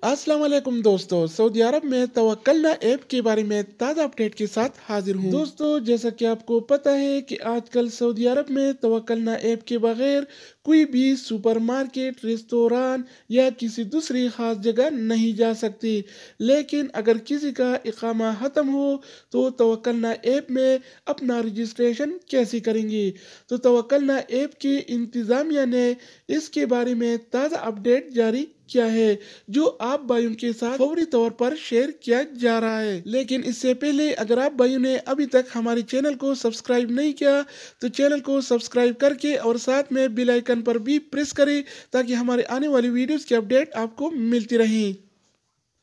अस्सलाम वालेकुम दोस्तों, सऊदी अरब में तवक्कलना ऐप के बारे में ताज़ा अपडेट के साथ हाजिर हूँ। दोस्तों, जैसा कि आपको पता है कि आजकल सऊदी अरब में तवक्कलना ऐप के बगैर कोई भी सुपरमार्केट, रेस्तोरां या किसी दूसरी खास जगह नहीं जा सकती। लेकिन अगर किसी का इकामा ख़त्म हो तो तवक्कलना ऐप में अपना रजिस्ट्रेशन कैसे करेंगे? तो तवक्कलना ऐप की इंतज़ामिया ने इसके बारे में ताज़ा अपडेट जारी किया है, जो आप भाइयों के साथ फौरी तौर पर शेयर किया जा रहा है। लेकिन इससे पहले अगर आप भाइयों ने अभी तक हमारे चैनल को सब्सक्राइब नहीं किया तो चैनल को सब्सक्राइब करके और साथ में बेल आइकन पर भी प्रेस करें ताकि हमारे आने वाली वीडियोस की अपडेट आपको मिलती रहे।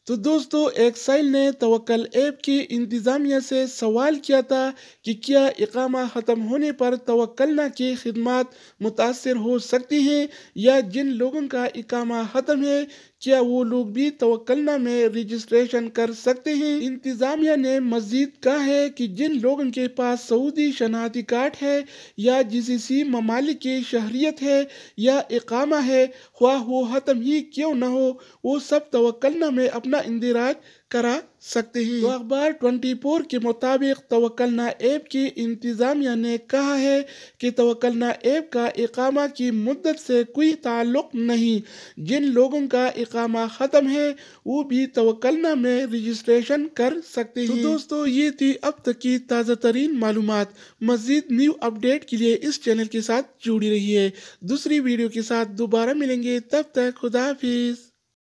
तो दोस्तों, एक साइल ने तवक्कल ऐप की इंतज़ामिया से सवाल किया था कि क्या इकामा ख़त्म होने पर तवक्कलना की खिदमत मुतासर हो सकती हैं, या जिन लोगों का इकामा ख़त्म है क्या वो लोग भी तवक्कलना में रजिस्ट्रेशन कर सकते हैं। इंतज़ामिया ने मज़ीद कहा है कि जिन लोगों के पास सऊदी शनाख्ती कार्ड है या जीसीसी ममालिक की शहरियत है या इकामा है, ख्वाह वो ख़त्म ही क्यों न हो, वो सब तवक्कलना में अपना इंदिराज करा सकते हैं। तो अखबार 24 के मुताबिक तवक्कलना ऐप की इंतज़ामिया ने कहा है कि तवक्कलना ऐप का इकामा की मुद्दत से कोई ताल्लुक नहीं। जिन लोगों का इकामा ख़त्म है वो भी तवक्कलना में रजिस्ट्रेशन कर सकते हैं। तो दोस्तों, ये थी अब तक की ताज़ा तरीन मालूमात। मज़ीद न्यू अपडेट के लिए इस चैनल के साथ जुड़ी रहिए। दूसरी वीडियो के साथ दोबारा मिलेंगे, तब तक खुदा हाफिज़।